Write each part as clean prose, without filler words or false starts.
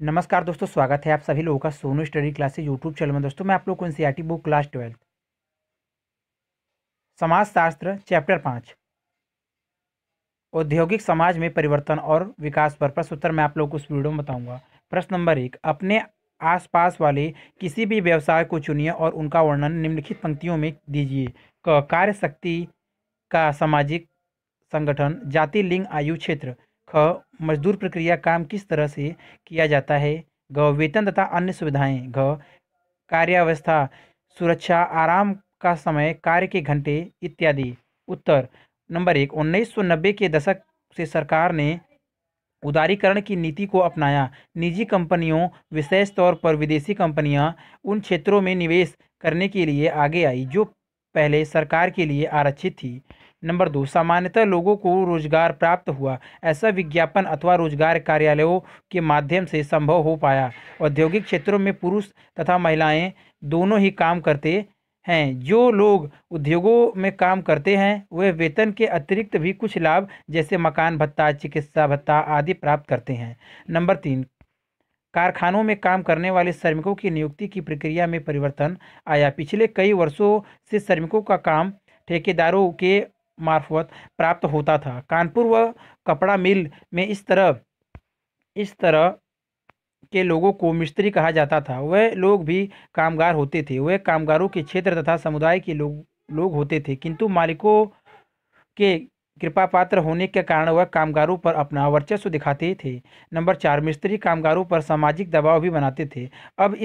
नमस्कार दोस्तों, स्वागत है आप सभी लोगों का Sonu study classes YouTube channel में। दोस्तों मैं आप लोग को एनसीईआरटी बुक क्लास 12 समाजशास्त्र चैप्टर 5 औद्योगिक समाज में परिवर्तन और विकास पर प्रश्न उत्तर मैं आप लोग को इस वीडियो में बताऊंगा। प्रश्न नंबर 1, अपने आसपास वाले किसी भी व्यवसाय को चुनिए और उनका वर्णन निम्नलिखित पंक्तियों में दीजिए। क, कार्य शक्ति का सामाजिक संगठन, जाति, लिंग, आयु, क्षेत्र। ख, मजदूर प्रक्रिया, काम किस तरह से किया जाता है। ग, वेतन तथा अन्य सुविधाएं। घ, कार्यावस्था, सुरक्षा, आराम का समय, कार्य के घंटे इत्यादि। उत्तर नंबर 1, 1990 के दशक से सरकार ने उदारीकरण की नीति को अपनाया। निजी कंपनियों, विशेष तौर पर विदेशी कंपनियां, उन क्षेत्रों में निवेश करने के लिए आगे आई जो पहले सरकार के लिए आरक्षित थी। नंबर 2, सामान्यतः लोगों को रोजगार प्राप्त हुआ। ऐसा विज्ञापन अथवा रोजगार कार्यालयों के माध्यम से संभव हो पाया। औद्योगिक क्षेत्रों में पुरुष तथा महिलाएं दोनों ही काम करते हैं। जो लोग उद्योगों में काम करते हैं वे वेतन के अतिरिक्त भी कुछ लाभ जैसे मकान भत्ता, चिकित्सा भत्ता आदि प्राप्त करते हैं। नंबर 3, कारखानों में काम करने वाले श्रमिकों की नियुक्ति की प्रक्रिया में परिवर्तन आया। पिछले कई वर्षों से श्रमिकों का काम ठेकेदारों के मार्फत प्राप्त होता था। कानपुर व कपड़ा मिल में इस तरह के लोगों को मिस्त्री कहा जाता था। वह लोग भी कामगार होते थे। वह कामगारों के क्षेत्र तथा समुदाय के लोग होते थे, किंतु मालिकों के कृपा पात्र होने के कारण वह कामगारों पर अपना वर्चस्व दिखाते थे। नंबर 4, मिस्त्री कामगारों पर सामाजिक दबाव भी बनाते थे। अब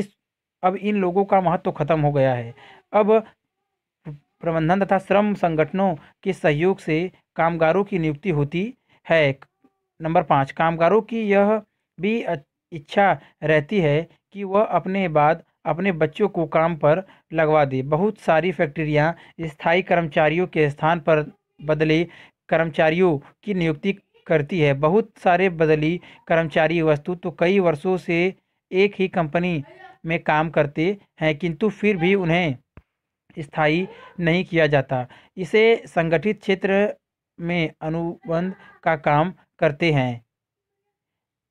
इन लोगों का महत्व खत्म हो गया है। अब प्रबंधन तथा श्रम संगठनों के सहयोग से कामगारों की नियुक्ति होती है। नंबर 5, कामगारों की यह भी इच्छा रहती है कि वह अपने बाद अपने बच्चों को काम पर लगवा दे। बहुत सारी फैक्ट्रियां स्थायी कर्मचारियों के स्थान पर बदले कर्मचारियों की नियुक्ति करती है। बहुत सारे बदली कर्मचारी वस्तु तो कई वर्षों से एक ही कंपनी में काम करते हैं, किंतु फिर भी उन्हें स्थायी नहीं किया जाता। इसे संगठित क्षेत्र में अनुबंध का काम करते हैं।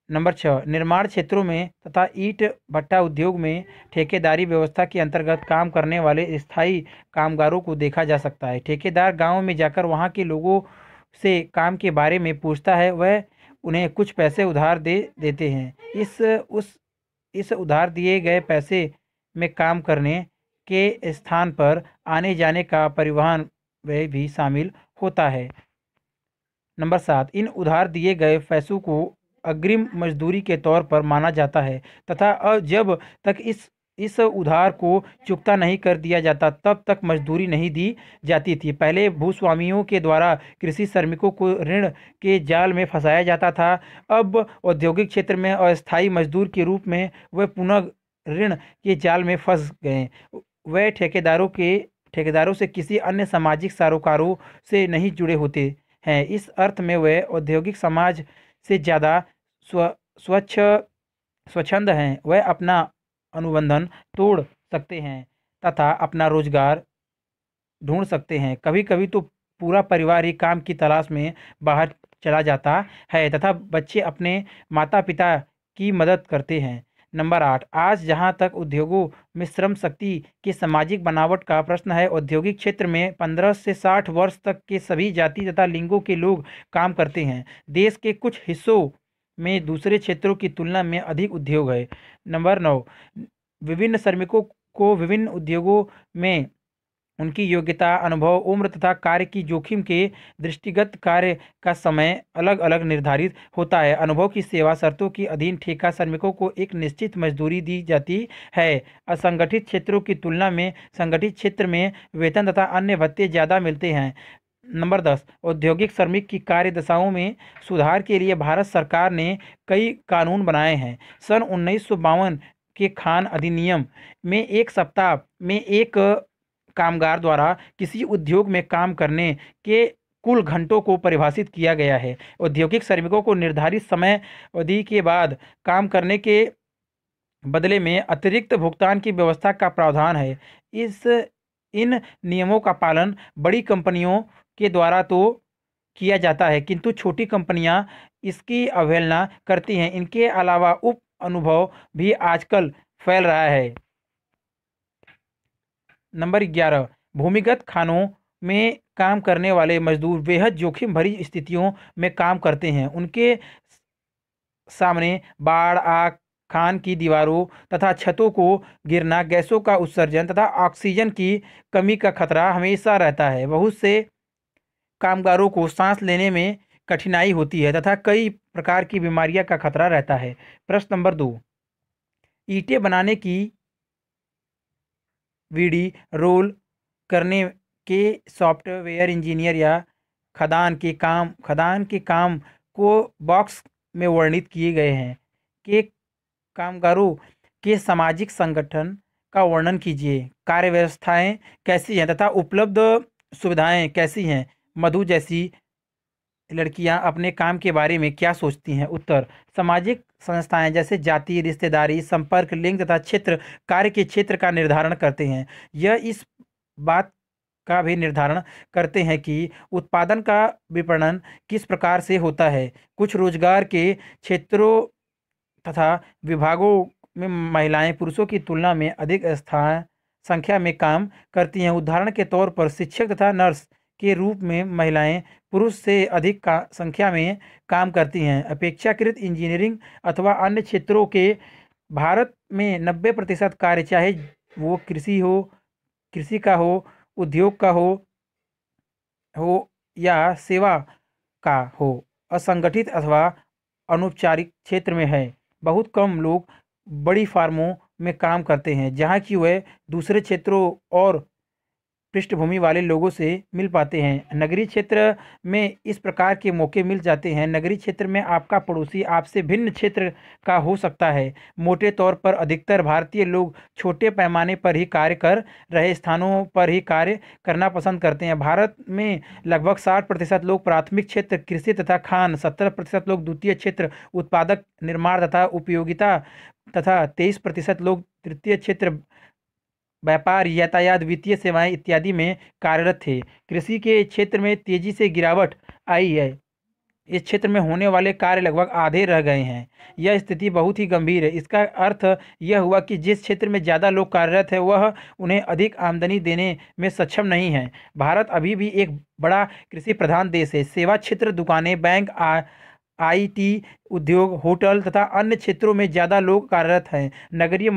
नंबर 6, निर्माण क्षेत्रों में तथा ईंट भट्टा उद्योग में ठेकेदारी व्यवस्था के अंतर्गत काम करने वाले स्थायी कामगारों को देखा जा सकता है। ठेकेदार गांव में जाकर वहां के लोगों से काम के बारे में पूछता है। वह उन्हें कुछ पैसे उधार दे देते हैं। इस उधार दिए गए पैसे में काम करने के स्थान पर आने जाने का परिवहन व्यय भी शामिल होता है। नंबर 7, इन उधार दिए गए पैसों को अग्रिम मजदूरी के तौर पर माना जाता है तथा जब तक इस उधार को चुकता नहीं कर दिया जाता तब तक मजदूरी नहीं दी जाती थी। पहले भूस्वामियों के द्वारा कृषि श्रमिकों को ऋण के जाल में फंसाया जाता था। अब औद्योगिक क्षेत्र में अस्थायी मजदूर के रूप में वह पुनः ऋण के जाल में फंस गए। वह ठेकेदारों से किसी अन्य सामाजिक सरोकारों से नहीं जुड़े होते हैं। इस अर्थ में वे औद्योगिक समाज से ज़्यादा स्वच्छ स्वच्छंद हैं। वह अपना अनुबंधन तोड़ सकते हैं तथा अपना रोजगार ढूंढ सकते हैं। कभी कभी तो पूरा परिवार ही काम की तलाश में बाहर चला जाता है तथा बच्चे अपने माता पिता की मदद करते हैं। नंबर 8, आज जहां तक उद्योगों में श्रम शक्ति की सामाजिक बनावट का प्रश्न है, औद्योगिक क्षेत्र में 15 से 60 वर्ष तक के सभी जाति तथा लिंगों के लोग काम करते हैं। देश के कुछ हिस्सों में दूसरे क्षेत्रों की तुलना में अधिक उद्योग है। नंबर 9, विभिन्न श्रमिकों को विभिन्न उद्योगों में उनकी योग्यता, अनुभव, उम्र तथा कार्य की जोखिम के दृष्टिगत कार्य का समय अलग अलग निर्धारित होता है। अनुभव की सेवा शर्तों के अधीन ठेका श्रमिकों को एक निश्चित मजदूरी दी जाती है। असंगठित क्षेत्रों की तुलना में संगठित क्षेत्र में वेतन तथा अन्य भत्ते ज़्यादा मिलते हैं। नंबर 10, औद्योगिक श्रमिक की कार्य दशाओं में सुधार के लिए भारत सरकार ने कई कानून बनाए हैं। सन 1952 के खान अधिनियम में एक सप्ताह में एक कामगार द्वारा किसी उद्योग में काम करने के कुल घंटों को परिभाषित किया गया है। औद्योगिक श्रमिकों को निर्धारित समय अवधि के बाद काम करने के बदले में अतिरिक्त भुगतान की व्यवस्था का प्रावधान है। इन नियमों का पालन बड़ी कंपनियों के द्वारा तो किया जाता है, किंतु छोटी कंपनियां इसकी अवहेलना करती हैं। इनके अलावा उप अनुभव भी आजकल फैल रहा है। नंबर 11, भूमिगत खानों में काम करने वाले मजदूर बेहद जोखिम भरी स्थितियों में काम करते हैं। उनके सामने बाढ़, आग, खान की दीवारों तथा छतों को गिरना, गैसों का उत्सर्जन तथा ऑक्सीजन की कमी का खतरा हमेशा रहता है। बहुत से कामगारों को सांस लेने में कठिनाई होती है तथा कई प्रकार की बीमारियां का खतरा रहता है। प्रश्न नंबर 2, ईंटें बनाने की विधि रोल करने के सॉफ्टवेयर इंजीनियर या खदान के काम को बॉक्स में वर्णित किए गए हैं के कामगारों के सामाजिक संगठन का वर्णन कीजिए। कार्य व्यवस्थाएं कैसी हैं तथा उपलब्ध सुविधाएं कैसी हैं? मधु जैसी लड़कियां अपने काम के बारे में क्या सोचती हैं? उत्तर, सामाजिक संस्थाएं जैसे जाति, रिश्तेदारी, संपर्क, लिंग तथा क्षेत्र कार्य के क्षेत्र का निर्धारण करते हैं। यह इस बात का भी निर्धारण करते हैं कि उत्पादन का विपणन किस प्रकार से होता है। कुछ रोजगार के क्षेत्रों तथा विभागों में महिलाएं पुरुषों की तुलना में अधिक स्थान संख्या में काम करती हैं। उदाहरण के तौर पर शिक्षक तथा नर्स के रूप में महिलाएं पुरुष से अधिक संख्या में काम करती हैं। अपेक्षाकृत इंजीनियरिंग अथवा अन्य क्षेत्रों के भारत में 90% कार्य, चाहे वो कृषि का हो, उद्योग का हो या सेवा का हो, असंगठित अथवा अनौपचारिक क्षेत्र में है। बहुत कम लोग बड़ी फार्मों में काम करते हैं जहाँ की वह दूसरे क्षेत्रों और पृष्ठभूमि वाले लोगों से मिल पाते हैं। नगरीय क्षेत्र में इस प्रकार के मौके मिल जाते हैं। नगरीय क्षेत्र में आपका पड़ोसी आपसे भिन्न क्षेत्र का हो सकता है। मोटे तौर पर अधिकतर भारतीय लोग छोटे पैमाने पर ही कार्य कर रहे स्थानों पर ही कार्य करना पसंद करते हैं। भारत में लगभग 60% लोग प्राथमिक क्षेत्र कृषि तथा खान, 70% लोग द्वितीय क्षेत्र उत्पादक निर्माण तथा उपयोगिता तथा 23% लोग तृतीय क्षेत्र व्यापार, यातायात, वित्तीय सेवाएं इत्यादि में कार्यरत थे। कृषि के क्षेत्र में तेजी से गिरावट आई है। इस क्षेत्र में होने वाले कार्य लगभग आधे रह गए हैं। यह स्थिति बहुत ही गंभीर है। इसका अर्थ यह हुआ कि जिस क्षेत्र में ज़्यादा लोग कार्यरत है वह उन्हें अधिक आमदनी देने में सक्षम नहीं है। भारत अभी भी एक बड़ा कृषि प्रधान देश है। सेवा क्षेत्र, दुकानें, बैंक, आईटी उद्योग, होटल तथा अन्य क्षेत्रों में ज़्यादा लोग कार्यरत हैं। नगरीय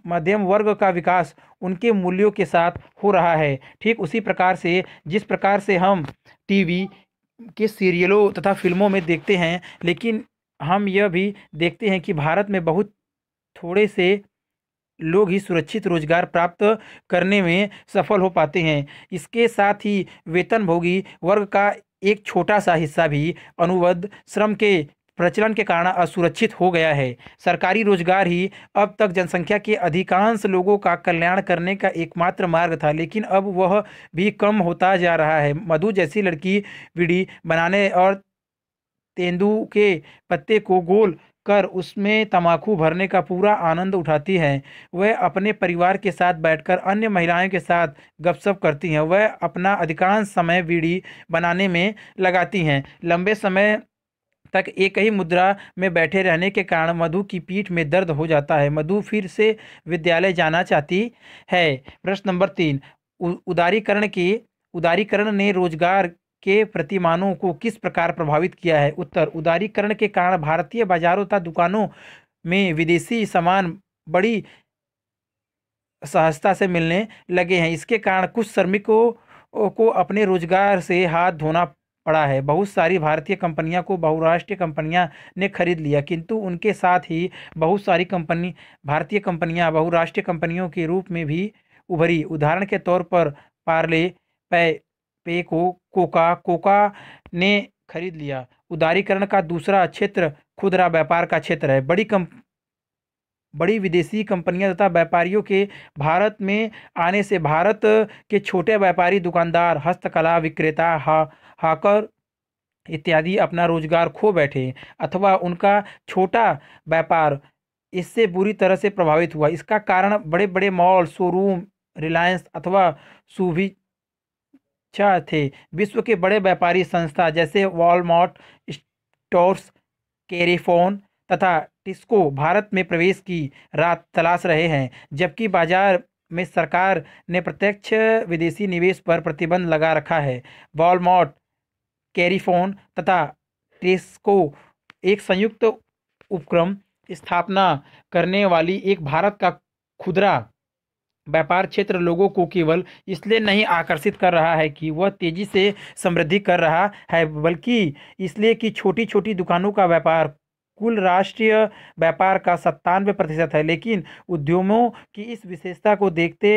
मध्यम वर्ग का विकास उनके मूल्यों के साथ हो रहा है। ठीक उसी प्रकार से जिस प्रकार से हम टीवी के सीरियलों तथा फिल्मों में देखते हैं, लेकिन हम यह भी देखते हैं कि भारत में बहुत थोड़े से लोग ही सुरक्षित रोजगार प्राप्त करने में सफल हो पाते हैं। इसके साथ ही वेतनभोगी वर्ग का एक छोटा सा हिस्सा भी अनुबंध श्रम के प्रचलन के कारण असुरक्षित हो गया है। सरकारी रोजगार ही अब तक जनसंख्या के अधिकांश लोगों का कल्याण करने का एकमात्र मार्ग था, लेकिन अब वह भी कम होता जा रहा है। मधु जैसी लड़की बीड़ी बनाने और तेंदू के पत्ते को गोल कर उसमें तम्बाकू भरने का पूरा आनंद उठाती हैं। वह अपने परिवार के साथ बैठकर अन्य महिलाओं के साथ गपशप करती हैं। वह अपना अधिकांश समय बीड़ी बनाने में लगाती हैं। लंबे समय तक एक ही मुद्रा में बैठे रहने के कारण मधु की पीठ में दर्द हो जाता है। मधु फिर से विद्यालय जाना चाहती है। प्रश्न नंबर 3, उदारीकरण ने रोजगार के प्रतिमानों को किस प्रकार प्रभावित किया है? उत्तर, उदारीकरण के कारण भारतीय बाजारों तथा दुकानों में विदेशी सामान बड़ी सहजता से मिलने लगे हैं। इसके कारण कुछ श्रमिकों को अपने रोजगार से हाथ धोना पड़ा है। बहुत सारी भारतीय कंपनियां को बहुराष्ट्रीय कंपनियां ने खरीद लिया, किंतु उनके साथ ही बहुत सारी भारतीय कंपनियां बहुराष्ट्रीय कंपनियों के रूप में भी उभरी। उदाहरण के तौर पर पार्ले, पे को कोका ने खरीद लिया। उदारीकरण का दूसरा क्षेत्र खुदरा व्यापार का क्षेत्र है। बड़ी विदेशी कंपनियां तथा व्यापारियों के भारत में आने से भारत के छोटे व्यापारी, दुकानदार, हस्तकला विक्रेता, हाकर इत्यादि अपना रोजगार खो बैठे अथवा उनका छोटा व्यापार इससे बुरी तरह से प्रभावित हुआ। इसका कारण बड़े बड़े मॉल, शोरूम, रिलायंस अथवा सुभिक्षा थे। विश्व के बड़े व्यापारी संस्था जैसे वॉलमार्ट स्टोर्स, कैरीफोन तथा टिस्को भारत में प्रवेश की राह तलाश रहे हैं, जबकि बाजार में सरकार ने प्रत्यक्ष विदेशी निवेश पर प्रतिबंध लगा रखा है। वॉलमार्ट, कैरिफोन तथा टेस्को एक संयुक्त उपक्रम स्थापना करने वाली एक भारत का खुदरा व्यापार क्षेत्र लोगों को केवल इसलिए नहीं आकर्षित कर रहा है कि वह तेजी से समृद्धि कर रहा है, बल्कि इसलिए कि छोटी छोटी दुकानों का व्यापार कुल राष्ट्रीय व्यापार का 97% है। लेकिन उद्यमों की इस विशेषता को देखते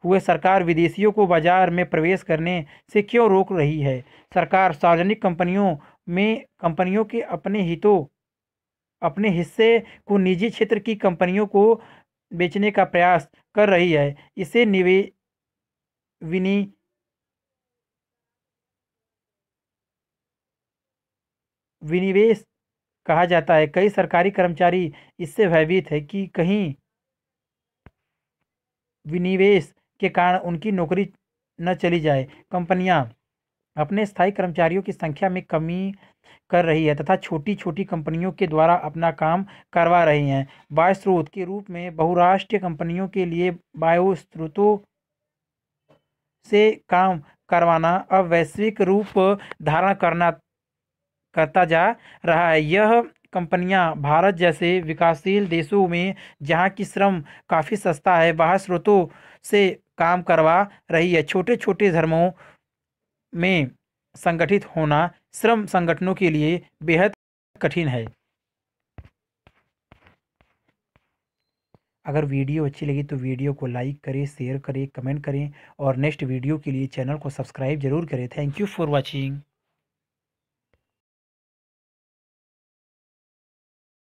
हुए सरकार विदेशियों को बाजार में प्रवेश करने से क्यों रोक रही है? सरकार सार्वजनिक कंपनियों के अपने हिस्से को निजी क्षेत्र की कंपनियों को बेचने का प्रयास कर रही है। इसे विनि विनिवेश कहा जाता है। कई सरकारी कर्मचारी इससे भयभीत है कि कहीं विनिवेश के कारण उनकी नौकरी न चली जाए। कंपनियां अपने स्थायी कर्मचारियों की संख्या में कमी कर रही है तथा छोटी छोटी कंपनियों के द्वारा अपना काम करवा रही हैं। बाह्य स्रोत के रूप में बहुराष्ट्रीय कंपनियों के लिए बाह्य स्रोतों से काम करवाना अब वैश्विक रूप धारण करता जा रहा है। यह कंपनियां भारत जैसे विकासशील देशों में, जहां की श्रम काफ़ी सस्ता है, बाह्य स्रोतों से काम करवा रही है। छोटे छोटे धर्मों में संगठित होना श्रम संगठनों के लिए बेहद कठिन है। अगर वीडियो अच्छी लगी तो वीडियो को लाइक करें, शेयर करें, कमेंट करें और नेक्स्ट वीडियो के लिए चैनल को सब्सक्राइब जरूर करें। Thank you for watching.